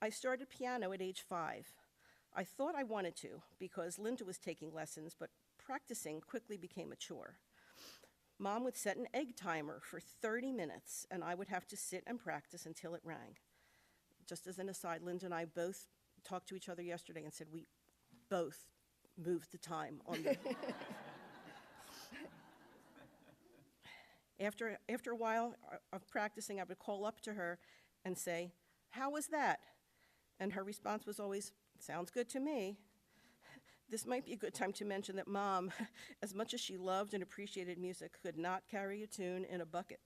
I started piano at age 5. I thought I wanted to because Linda was taking lessons, but practicing quickly became a chore. Mom would set an egg timer for 30 minutes, and I would have to sit and practice until it rang. Just as an aside, Linda and I both talked to each other yesterday and said we both moved the time on the... After a while of practicing, I would call up to her and say, "How was that?" And her response was always, "Sounds good to me." This might be a good time to mention that Mom, as much as she loved and appreciated music, could not carry a tune in a bucket.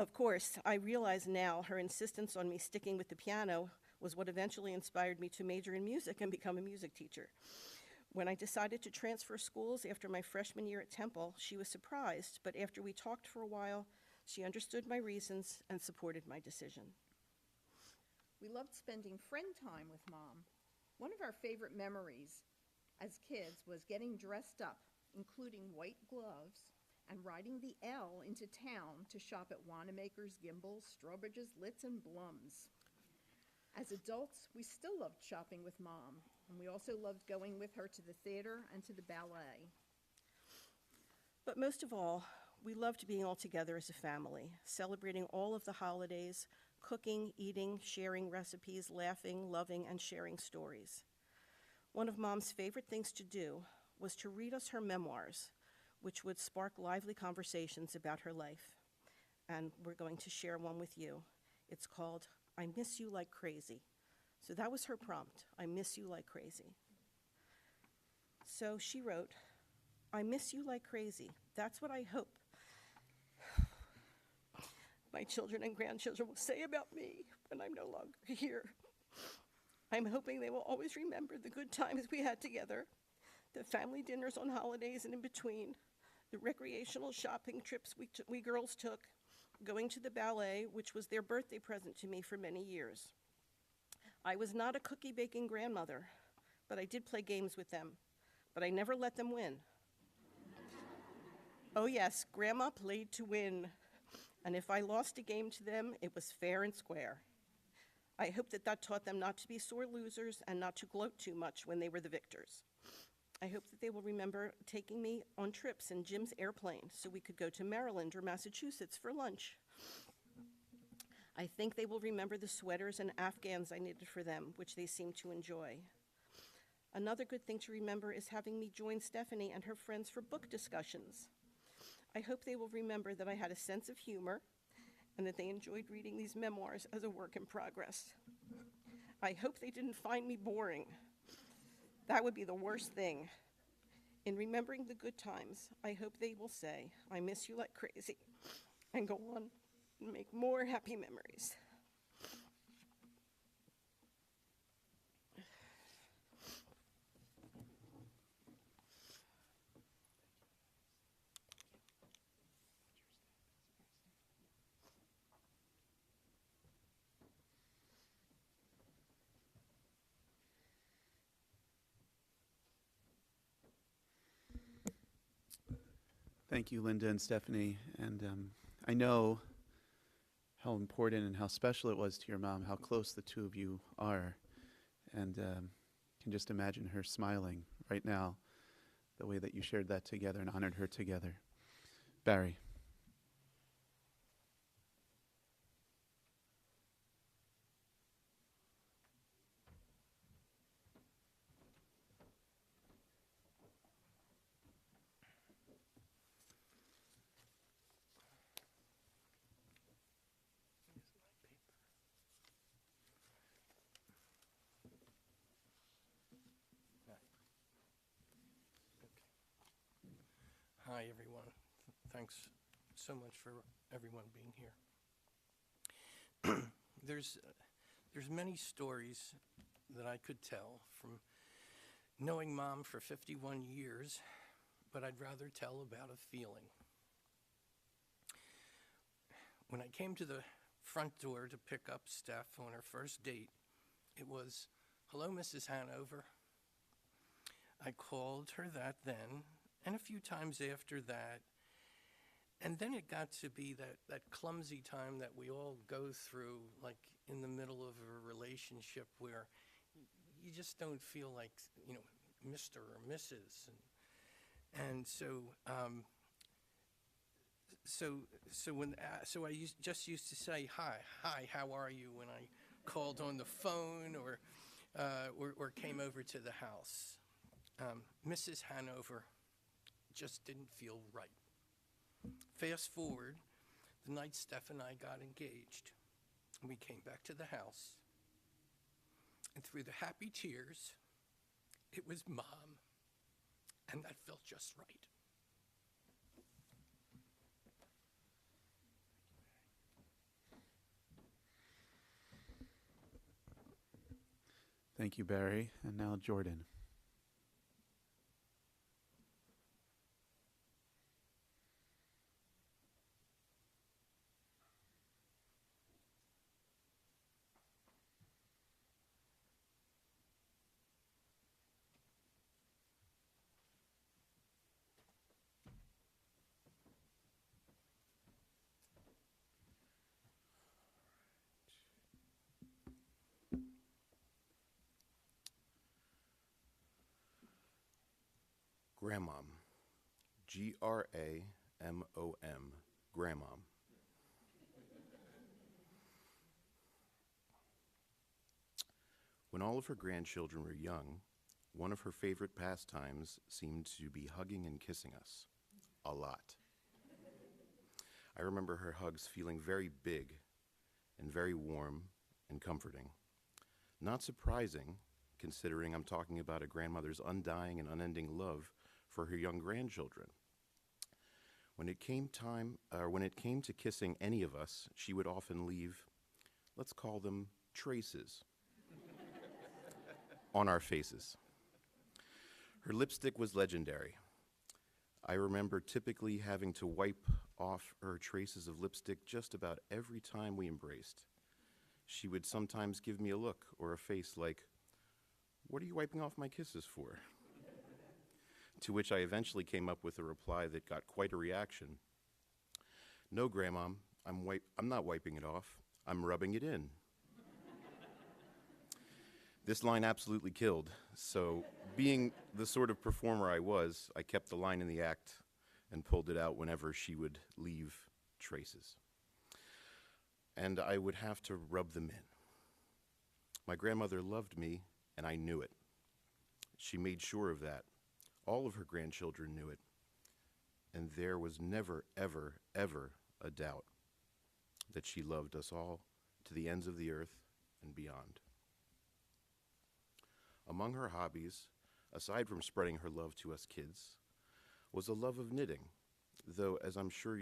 Of course, I realize now her insistence on me sticking with the piano was what eventually inspired me to major in music and become a music teacher. When I decided to transfer schools after my freshman year at Temple, she was surprised, but after we talked for a while, she understood my reasons and supported my decision. We loved spending friend time with Mom. One of our favorite memories as kids was getting dressed up, including white gloves, and riding the L into town to shop at Wanamaker's, Gimbel's, Strawbridge's, Litz, and Blum's. As adults, we still loved shopping with Mom, and we also loved going with her to the theater and to the ballet. But most of all, we loved being all together as a family, celebrating all of the holidays, cooking, eating, sharing recipes, laughing, loving, and sharing stories. One of Mom's favorite things to do was to read us her memoirs, which would spark lively conversations about her life. And we're going to share one with you. It's called "I Miss You Like Crazy." So that was her prompt, "I miss you like crazy." So she wrote, "I miss you like crazy. That's what I hope my children and grandchildren will say about me when I'm no longer here. I'm hoping they will always remember the good times we had together, the family dinners on holidays and in between, the recreational shopping trips we girls took, going to the ballet, which was their birthday present to me for many years. I was not a cookie-baking grandmother, but I did play games with them, but I never let them win. Oh yes, Grandma played to win. And if I lost a game to them, it was fair and square. I hope that taught them not to be sore losers and not to gloat too much when they were the victors. I hope that they will remember taking me on trips in Jim's airplane so we could go to Maryland or Massachusetts for lunch. I think they will remember the sweaters and Afghans I knitted for them, which they seemed to enjoy. Another good thing to remember is having me join Stephanie and her friends for book discussions. I hope they will remember that I had a sense of humor and that they enjoyed reading these memoirs as a work in progress. I hope they didn't find me boring. That would be the worst thing. In remembering the good times, I hope they will say, "I miss you like crazy," and go on and make more happy memories. Thank you, Linda and Stephanie. And I know how important and how special it was to your mom, how close the two of you are. And can just imagine her smiling right now, the way that you shared that together and honored her together. Barry. Hi, everyone. Thanks so much for everyone being here. There's many stories that I could tell from knowing Mom for 51 years, but I'd rather tell about a feeling. When I came to the front door to pick up Steph on her first date, it was, "Hello, Mrs. Hanover." I called her that then, and a few times after that, And then it got to be that clumsy time that we all go through, like in the middle of a relationship where you just don't feel like, Mr. or Mrs. And so I just used to say hi, how are you when I called on the phone or came over to the house. Mrs. Hanover just didn't feel right. Fast forward, the night Steph and I got engaged, and we came back to the house, and through the happy tears, it was Mom, and that felt just right. Thank you, Barry. And now Jordan. Grandmom. Gramom. Grandmom. When all of her grandchildren were young, one of her favorite pastimes seemed to be hugging and kissing us. A lot. I remember her hugs feeling very big and very warm and comforting. Not surprising, considering I'm talking about a grandmother's undying and unending love for her young grandchildren. When it came to kissing any of us, she would often leave, let's call them traces, on our faces. Her lipstick was legendary. I remember typically having to wipe off her traces of lipstick just about every time we embraced. She would sometimes give me a look or a face like, "What are you wiping off my kisses for?" To which I eventually came up with a reply that got quite a reaction. "No, Grandmom, I'm not wiping it off. I'm rubbing it in." This line absolutely killed, so being the sort of performer I was, I kept the line in the act and pulled it out whenever she would leave traces. And I would have to rub them in. My grandmother loved me, and I knew it. She made sure of that. All of her grandchildren knew it. And there was never, ever, ever a doubt that she loved us all to the ends of the earth and beyond. Among her hobbies, aside from spreading her love to us kids, was a love of knitting, though as I'm sure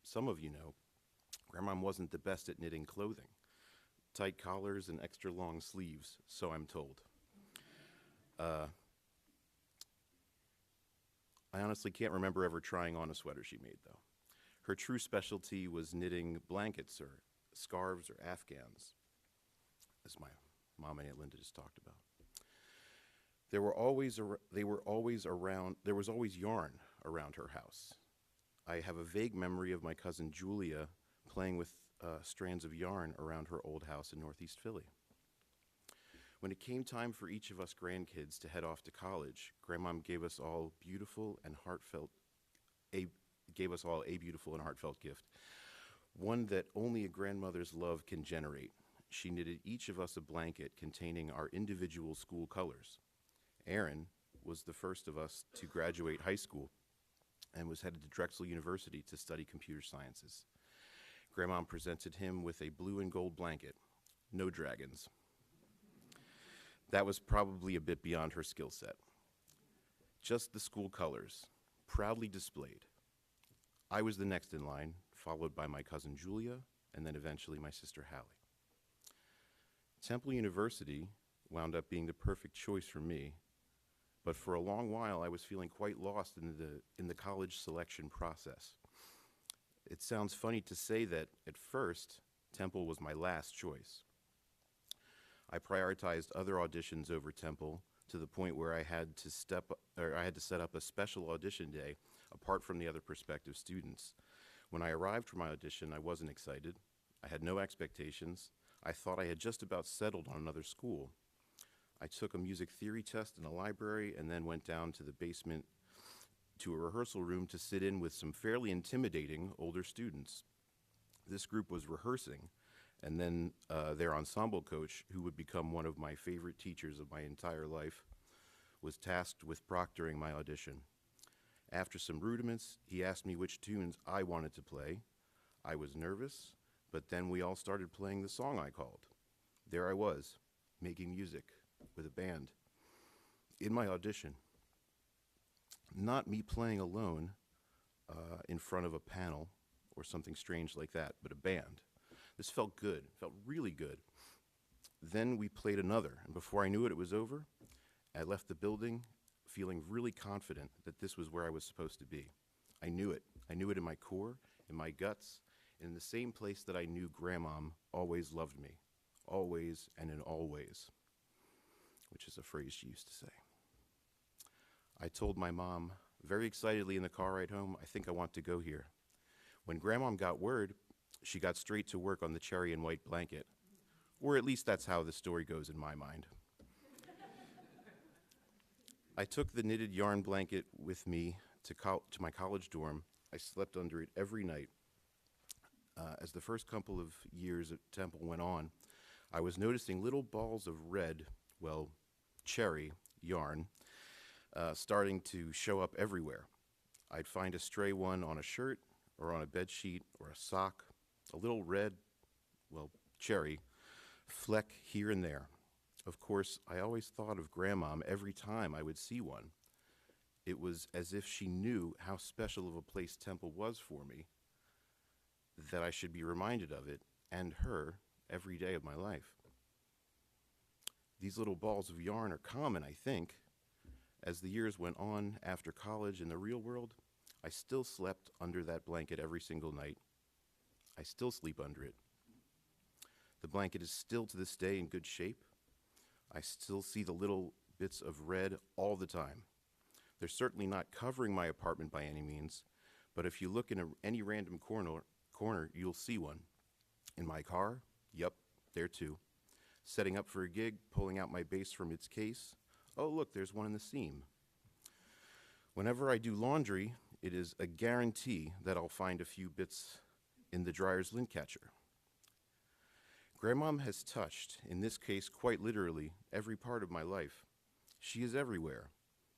some of you know, Grandma wasn't the best at knitting clothing. Tight collars and extra long sleeves, so I'm told. I honestly can't remember ever trying on a sweater she made, though. Her true specialty was knitting blankets or scarves or afghans, as my mom and Aunt Linda just talked about. There was always yarn around her house. I have a vague memory of my cousin Julia playing with strands of yarn around her old house in Northeast Philly. When it came time for each of us grandkids to head off to college, Grandmom gave us all a beautiful and heartfelt gift, one that only a grandmother's love can generate. She knitted each of us a blanket containing our individual school colors. Aaron was the first of us to graduate high school and was headed to Drexel University to study computer sciences. Grandmom presented him with a blue and gold blanket, no dragons. That was probably a bit beyond her skill set. Just the school colors, proudly displayed. I was the next in line, followed by my cousin Julia, and then eventually my sister Hallie. Temple University wound up being the perfect choice for me, but for a long while I was feeling quite lost in the college selection process. It sounds funny to say that at first, Temple was my last choice. I prioritized other auditions over Temple to the point where I had to set up a special audition day apart from the other prospective students. When I arrived for my audition, I wasn't excited. I had no expectations. I thought I had just about settled on another school. I took a music theory test in a library and then went down to the basement to a rehearsal room to sit in with some fairly intimidating older students. This group was rehearsing, and then their ensemble coach, who would become one of my favorite teachers of my entire life, was tasked with proctoring my audition. After some rudiments, he asked me which tunes I wanted to play. I was nervous, but then we all started playing the song I called. There I was, making music with a band. In my audition, not me playing alone in front of a panel or something strange like that, but a band. This felt good, felt really good. Then we played another, and before I knew it, it was over. I left the building feeling really confident that this was where I was supposed to be. I knew it. I knew it in my core, in my guts, and in the same place that I knew Grandmom always loved me. Always and in all ways, which is a phrase she used to say. I told my mom very excitedly in the car ride home, I think I want to go here. When Grandmom got word, she got straight to work on the cherry and white blanket, or at least that's how the story goes in my mind. I took the knitted yarn blanket with me to my college dorm. I slept under it every night. As the first couple of years at Temple went on, I was noticing little balls of red, well, cherry yarn, starting to show up everywhere. I'd find a stray one on a shirt or on a bed sheet or a sock, a little red, well, cherry, fleck here and there. Of course, I always thought of Grandmom every time I would see one. It was as if she knew how special of a place Temple was for me, that I should be reminded of it and her every day of my life. These little balls of yarn are common, I think. As the years went on after college in the real world, I still slept under that blanket every single night. I still sleep under it. The blanket is still to this day in good shape. I still see the little bits of red all the time. They're certainly not covering my apartment by any means, but if you look in any random corner, you'll see one. In my car, yep, there too. Setting up for a gig, pulling out my bass from its case. Oh, look, there's one in the seam. Whenever I do laundry, it is a guarantee that I'll find a few bits in the dryer's lint catcher. Grandmom has touched, in this case quite literally, every part of my life. She is everywhere.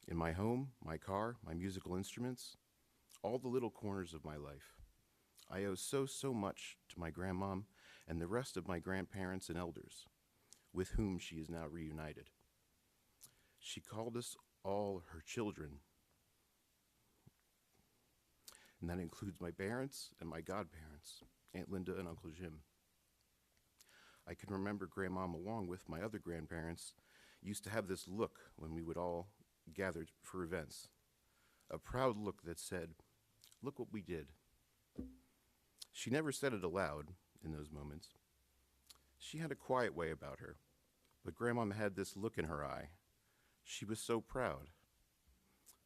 In my home, my car, my musical instruments, all the little corners of my life. I owe so much to my grandmom and the rest of my grandparents and elders, with whom she is now reunited. She called us all her children, and that includes my parents and my godparents, Aunt Linda and Uncle Jim. I can remember Grandmom, along with my other grandparents, used to have this look when we would all gather for events. A proud look that said, "Look what we did." She never said it aloud in those moments. She had a quiet way about her, but Grandmom had this look in her eye. She was so proud.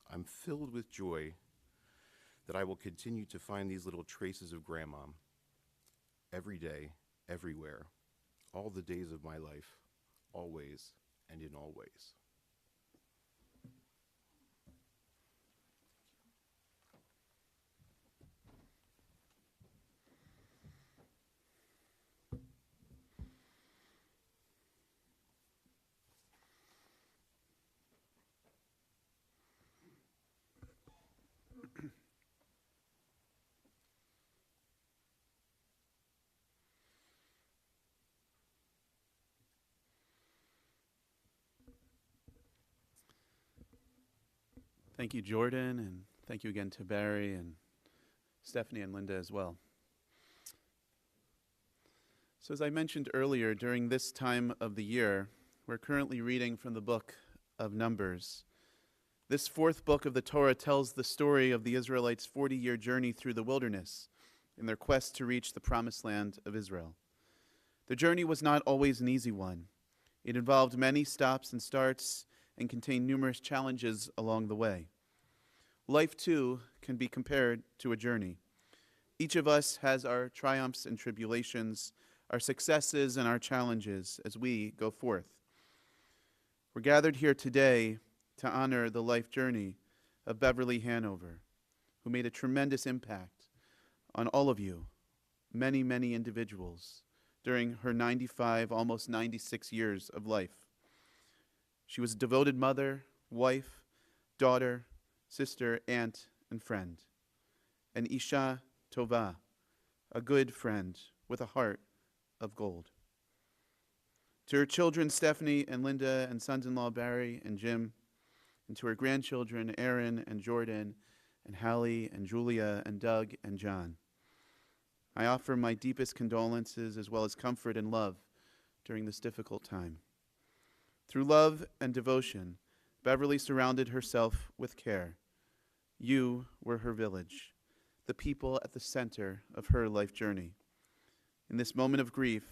I'm filled with joy that I will continue to find these little traces of Grandmom every day, everywhere, all the days of my life, always and in all ways. Thank you, Jordan, and thank you again to Barry and Stephanie and Linda as well. So as I mentioned earlier, during this time of the year, we're currently reading from the book of Numbers. This fourth book of the Torah tells the story of the Israelites' 40-year journey through the wilderness in their quest to reach the promised land of Israel. The journey was not always an easy one. It involved many stops and starts and contained numerous challenges along the way. life too can be compared to a journey. Each of us has our triumphs and tribulations, our successes and our challenges as we go forth. We're gathered here today to honor the life journey of Beverly Hanover, who made a tremendous impact on all of you, many, many individuals, during her 95, almost 96 years of life. She was a devoted mother, wife, daughter, sister, aunt, and friend. An Isha Tova, a good friend with a heart of gold. To her children, Stephanie and Linda, and sons-in-law Barry and Jim, and to her grandchildren, Aaron and Jordan, and Hallie and Julia and Doug and John, I offer my deepest condolences as well as comfort and love during this difficult time. Through love and devotion, Beverly surrounded herself with care. You were her village, the people at the center of her life journey. In this moment of grief,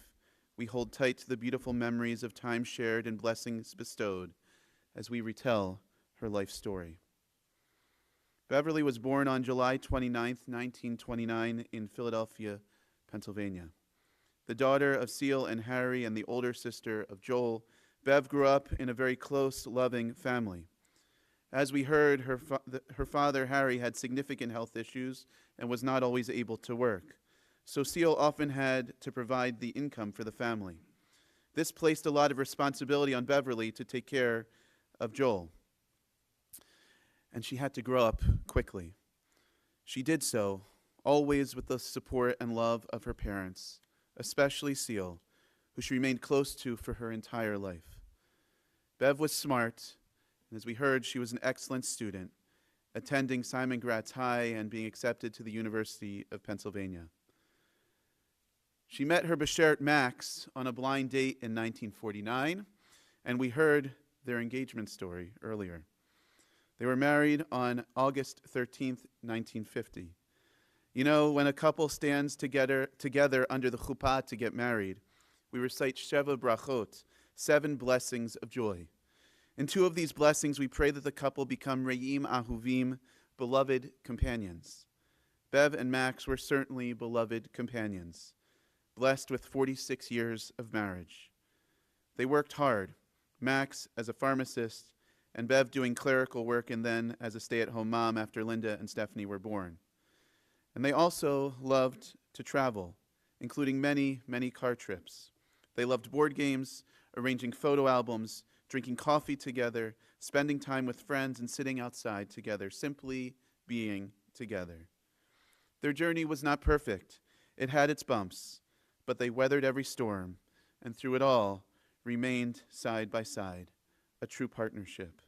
we hold tight to the beautiful memories of time shared and blessings bestowed as we retell her life story. Beverly was born on July 29, 1929, in Philadelphia, Pennsylvania. The daughter of Seal and Harry and the older sister of Joel, Bev grew up in a very close, loving family. As we heard, her father, Harry, had significant health issues and was not always able to work. So Seal often had to provide the income for the family. This placed a lot of responsibility on Beverly to take care of Joel. And she had to grow up quickly. She did so, always with the support and love of her parents, especially Seal, who she remained close to for her entire life. Bev was smart, and as we heard, she was an excellent student, attending Simon Gratz High and being accepted to the University of Pennsylvania. She met her Beshert Max on a blind date in 1949, and we heard their engagement story earlier. They were married on August 13th, 1950. You know, when a couple stands together under the chuppah to get married, we recite Sheva Brachot, 7 blessings of joy. In 2 of these blessings, we pray that the couple become Re'im Ahuvim, beloved companions. Bev and Max were certainly beloved companions, blessed with 46 years of marriage. They worked hard, Max as a pharmacist, and Bev doing clerical work and then as a stay-at-home mom after Linda and Stephanie were born. And they also loved to travel, including many, many car trips. They loved board games, arranging photo albums, drinking coffee together, spending time with friends, and sitting outside together, simply being together. Their journey was not perfect. It had its bumps, but they weathered every storm, and through it all, remained side by side, a true partnership.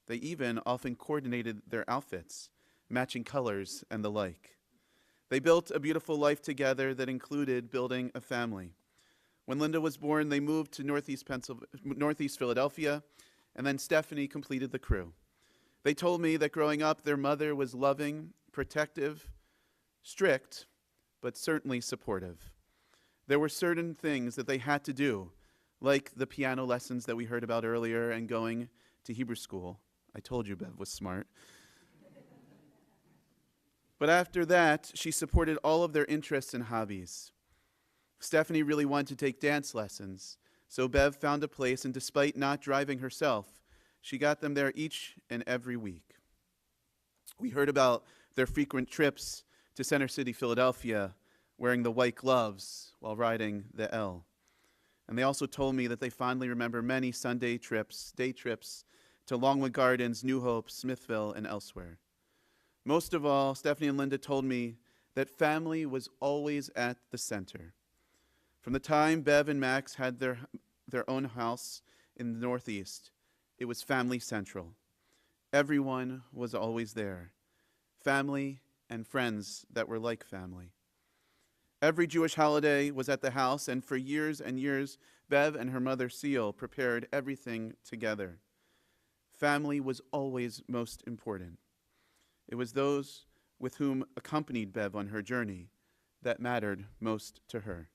They even often coordinated their outfits, matching colors and the like. They built a beautiful life together that included building a family. When Linda was born, they moved to Northeast Philadelphia, and then Stephanie completed the crew. They told me that growing up, their mother was loving, protective, strict, but certainly supportive. There were certain things that they had to do, like the piano lessons that we heard about earlier and going to Hebrew school. I told you Bev was smart. But after that, she supported all of their interests and hobbies. Stephanie really wanted to take dance lessons, so Bev found a place, and despite not driving herself, she got them there each and every week. We heard about their frequent trips to Center City, Philadelphia, wearing the white gloves while riding the L. And they also told me that they fondly remember many Sunday trips, day trips, to Longwood Gardens, New Hope, Smithville, and elsewhere. Most of all, Stephanie and Linda told me that family was always at the center. From the time Bev and Max had their own house in the Northeast, it was family central. Everyone was always there. Family and friends that were like family. Every Jewish holiday was at the house, and for years and years, Bev and her mother Seal prepared everything together. Family was always most important. It was those with whom accompanied Bev on her journey that mattered most to her.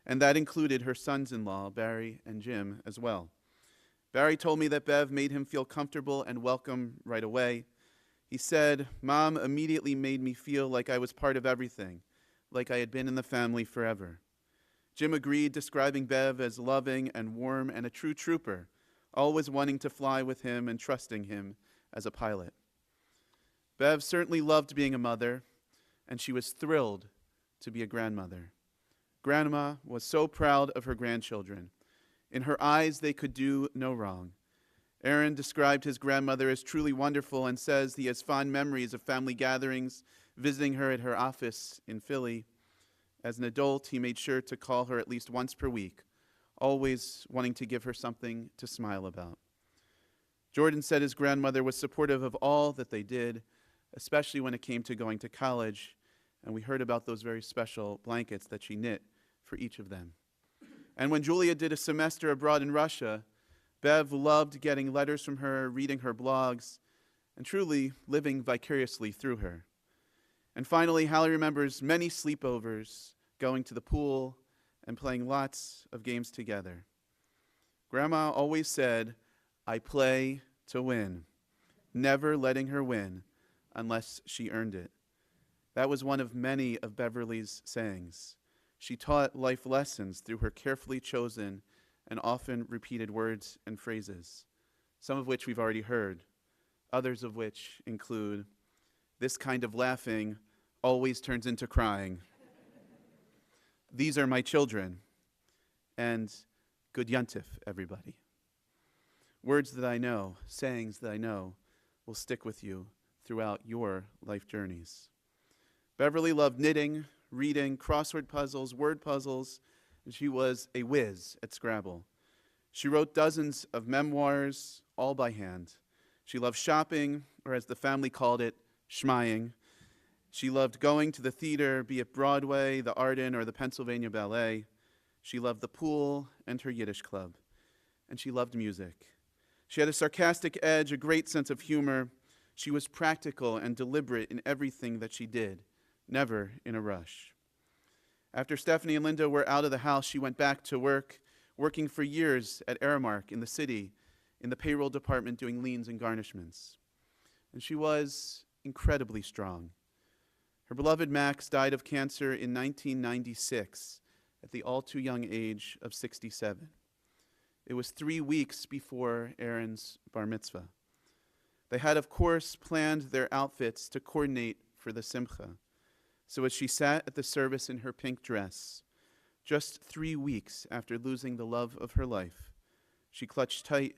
And that included her sons-in-law, Barry and Jim, as well. Barry told me that Bev made him feel comfortable and welcome right away. He said, "Mom immediately made me feel like I was part of everything, like I had been in the family forever." Jim agreed, describing Bev as loving and warm and a true trooper, always wanting to fly with him and trusting him as a pilot. Bev certainly loved being a mother, and she was thrilled to be a grandmother. Grandma was so proud of her grandchildren. In her eyes, they could do no wrong. Aaron described his grandmother as truly wonderful and says he has fond memories of family gatherings, visiting her at her office in Philly. As an adult, he made sure to call her at least once per week, always wanting to give her something to smile about. Jordan said his grandmother was supportive of all that they did, especially when it came to going to college, and we heard about those very special blankets that she knit for each of them. And when Julia did a semester abroad in Russia, Bev loved getting letters from her, reading her blogs, and truly living vicariously through her. And finally, Hallie remembers many sleepovers, going to the pool, and playing lots of games together. Grandma always said, "I play to win," never letting her win unless she earned it. That was one of many of Beverly's sayings. She taught life lessons through her carefully chosen and often repeated words and phrases, some of which we've already heard, others of which include, "This kind of laughing always turns into crying," "These are my children," and "Good yuntif, everybody." Words that I know, sayings that I know, will stick with you throughout your life journeys. Beverly loved knitting, reading, crossword puzzles, word puzzles, and she was a whiz at Scrabble. She wrote dozens of memoirs, all by hand. She loved shopping, or as the family called it, schmying. She loved going to the theater, be it Broadway, the Arden, or the Pennsylvania Ballet. She loved the pool and her Yiddish club. And she loved music. She had a sarcastic edge, a great sense of humor. She was practical and deliberate in everything that she did, never in a rush. After Stephanie and Linda were out of the house, she went back to work, working for years at Aramark in the city, in the payroll department doing liens and garnishments. And she was incredibly strong. Her beloved Max died of cancer in 1996 at the all too young age of 67. It was 3 weeks before Aaron's bar mitzvah. They had, of course, planned their outfits to coordinate for the simcha. So as she sat at the service in her pink dress, just 3 weeks after losing the love of her life, she clutched tight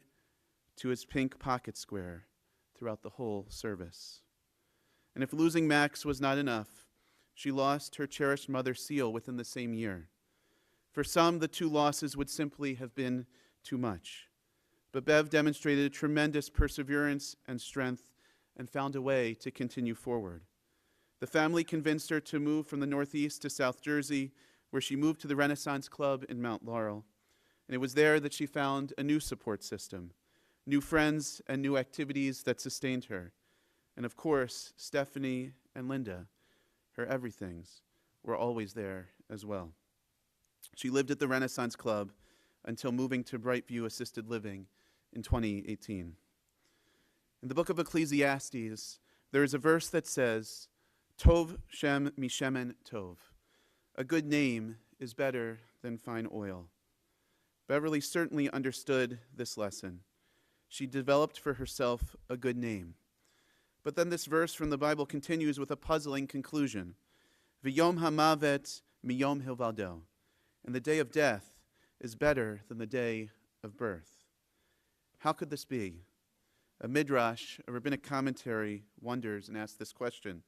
to his pink pocket square throughout the whole service. And if losing Max was not enough, she lost her cherished mother, Seal, within the same year. For some, the two losses would simply have been too much. But Bev demonstrated a tremendous perseverance and strength and found a way to continue forward. The family convinced her to move from the Northeast to South Jersey, where she moved to the Renaissance Club in Mount Laurel. And it was there that she found a new support system, new friends and new activities that sustained her. And of course, Stephanie and Linda, her everythings, were always there as well. She lived at the Renaissance Club until moving to Brightview Assisted Living in 2018. In the book of Ecclesiastes, there is a verse that says, "Tov Shem Mishemen Tov." A good name is better than fine oil. Beverly certainly understood this lesson. She developed for herself a good name. But then this verse from the Bible continues with a puzzling conclusion. V'yom hamavet miyom hilvado. And the day of death is better than the day of birth. How could this be? A midrash, a rabbinic commentary, wonders and asks this question.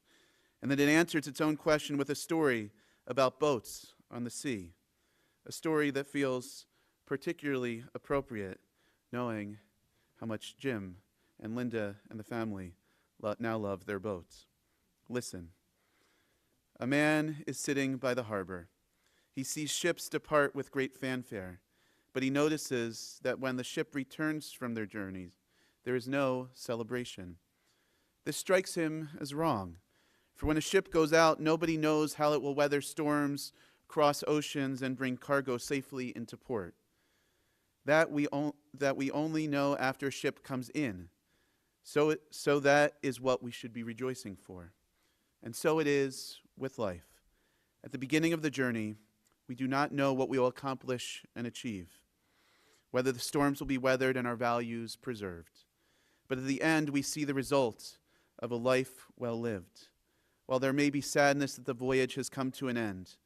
And then it answers its own question with a story about boats on the sea. A story that feels particularly appropriate, knowing how much Jim and Linda and the family now love their boats. Listen. A man is sitting by the harbor. He sees ships depart with great fanfare, but he notices that when the ship returns from their journeys, there is no celebration. This strikes him as wrong, for when a ship goes out, nobody knows how it will weather storms, cross oceans, and bring cargo safely into port. That we only know after a ship comes in. So that is what we should be rejoicing for. And so it is with life. At the beginning of the journey, we do not know what we will accomplish and achieve, whether the storms will be weathered and our values preserved. But at the end, we see the result of a life well lived. While there may be sadness that the voyage has come to an end,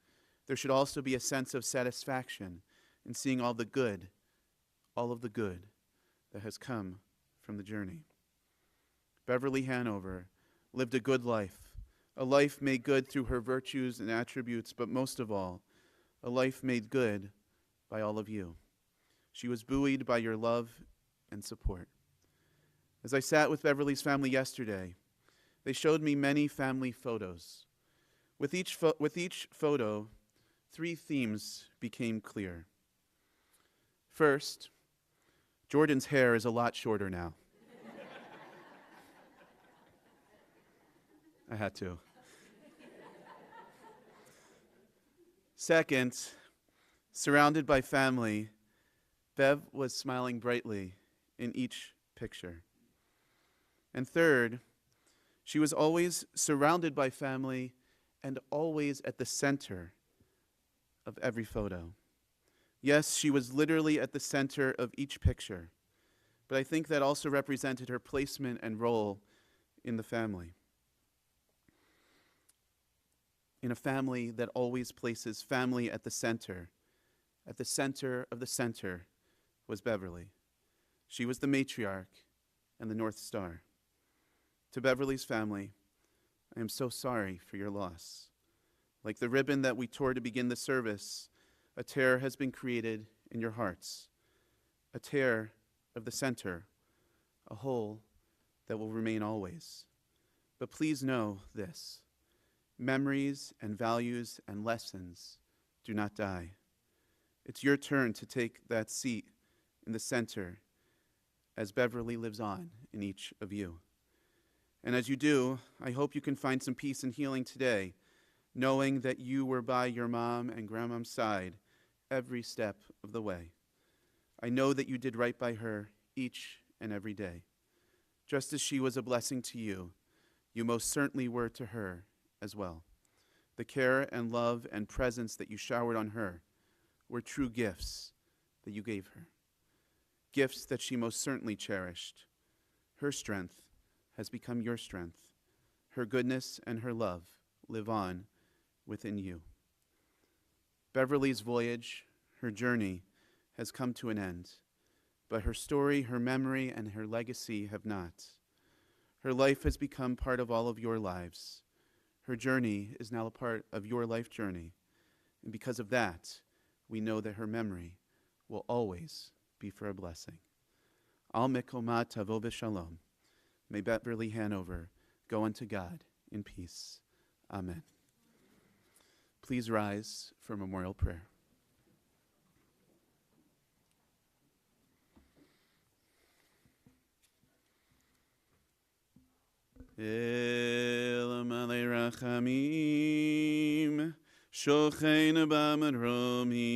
there should also be a sense of satisfaction in seeing all of the good that has come from the journey. Beverly Hanover lived a good life, a life made good through her virtues and attributes, but most of all, a life made good by all of you. She was buoyed by your love and support. As I sat with Beverly's family yesterday, they showed me many family photos. With each photo, 3 themes became clear. First, Jordan's hair is a lot shorter now. I had to. Second, surrounded by family, Bev was smiling brightly in each picture. And third, she was always surrounded by family and always at the center of every photo. Yes, she was literally at the center of each picture, but I think that also represented her placement and role in the family. In a family that always places family at the center of the center was Beverly. She was the matriarch and the North Star. To Beverly's family, I am so sorry for your loss. Like the ribbon that we tore to begin the service, a tear has been created in your hearts, a tear of the center, a hole that will remain always. But please know this: memories and values and lessons do not die. It's your turn to take that seat in the center as Beverly lives on in each of you. And as you do, I hope you can find some peace and healing today, knowing that you were by your mom and grandmom's side every step of the way. I know that you did right by her each and every day. Just as she was a blessing to you, you most certainly were to her as well. The care and love and presence that you showered on her were true gifts that you gave her, gifts that she most certainly cherished. Her strength has become your strength. Her goodness and her love live on within you. Beverly's voyage, her journey, has come to an end, but her story, her memory, and her legacy have not. Her life has become part of all of your lives. Her journey is now a part of your life journey, and because of that, we know that her memory will always be for a blessing. Al mikoma tavo b'shalom. May Beverly Hanover go unto God in peace. Amen. Please rise for memorial prayer. El Malei Rachamim, Shocheinu b'maromim,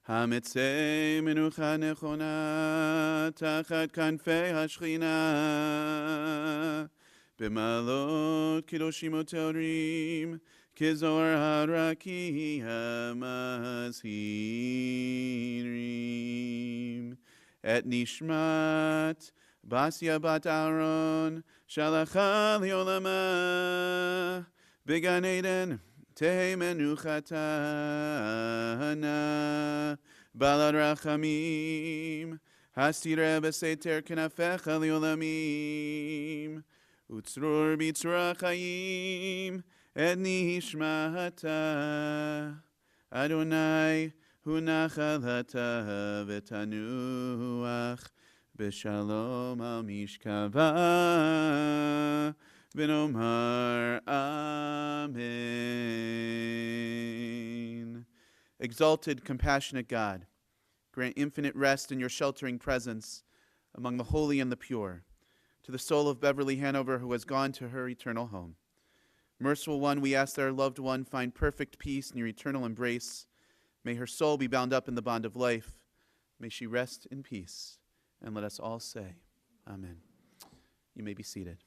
Hamitzei menucha nechona, Tachat kanfei hashchina, B'malot kidoshim u'torim, Kizor haraki hamazhirim, Et nishmat, Basia bat Aaron, Shalacha li'olama, B'gan Eden, Tehei menuchatana, Balad rachamim, Hastire b'seter kenafecha li'olamim, Utzrur b'tzura chayim, Et nishmata, Adonai hu nachalata v'tanuach, B'shalom al mishkava, v'nomar amen. Exalted, compassionate God, grant infinite rest in your sheltering presence among the holy and the pure, to the soul of Beverly Hanover who has gone to her eternal home. Merciful One, we ask that our loved one find perfect peace in your eternal embrace. May her soul be bound up in the bond of life. May she rest in peace. And let us all say, Amen. You may be seated.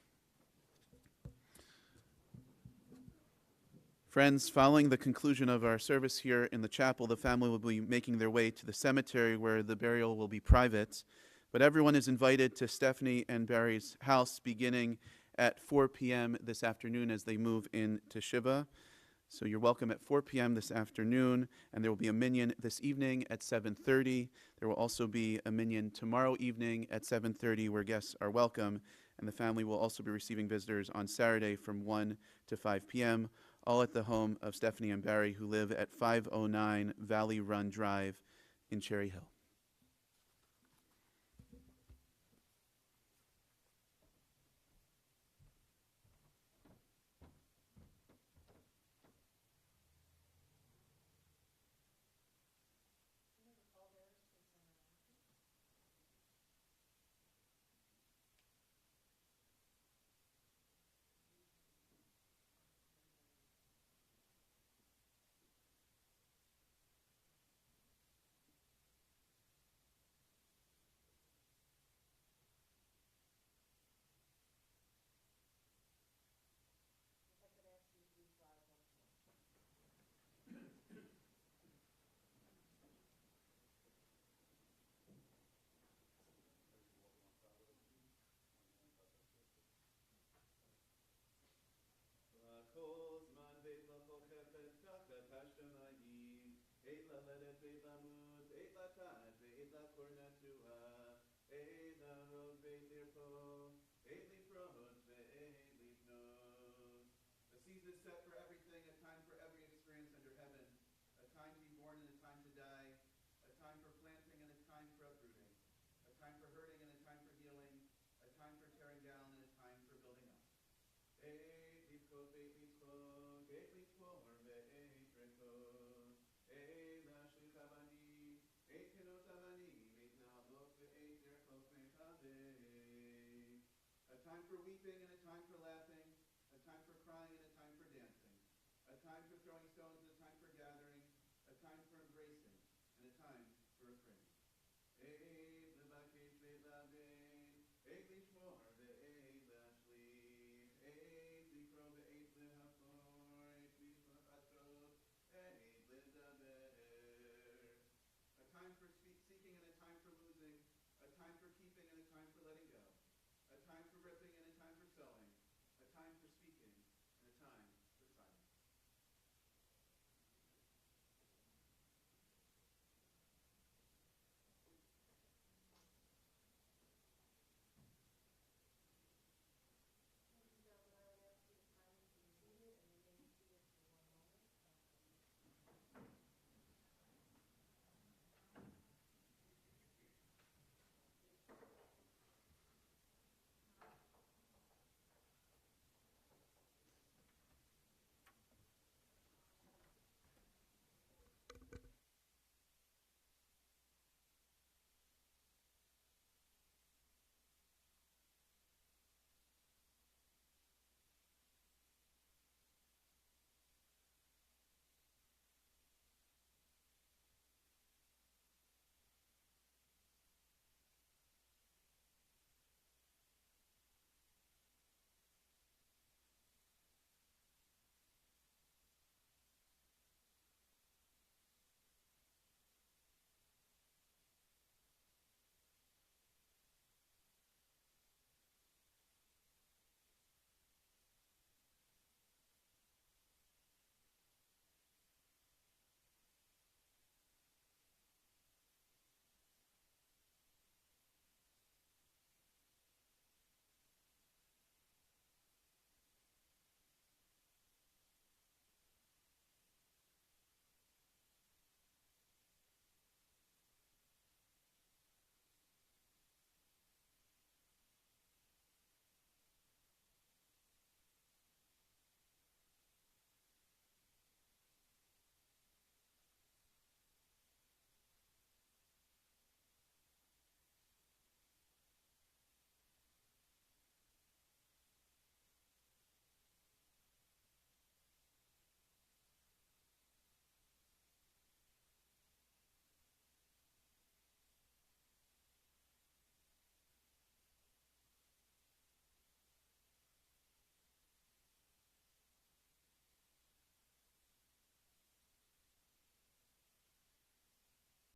Friends, following the conclusion of our service here in the chapel, the family will be making their way to the cemetery where the burial will be private. But everyone is invited to Stephanie and Barry's house beginning at 4 p.m. this afternoon as they move into Shiva. So you're welcome at 4 p.m. this afternoon, and there will be a minyan this evening at 7:30. There will also be a minyan tomorrow evening at 7:30 where guests are welcome, and the family will also be receiving visitors on Saturday from 1 to 5 p.m., all at the home of Stephanie and Barry, who live at 509 Valley Run Drive in Cherry Hill. A season is set for everything, a time for every experience under heaven, a time to be born and a time to die, a time for planting and a time for uprooting, a time for hurting and a time for healing, a time for tearing down and a time for building up. A time for weeping and a time for laughing, a time for crying and a time for dancing, a time for throwing stones and a time for gathering, a time for embracing and a time for refraining.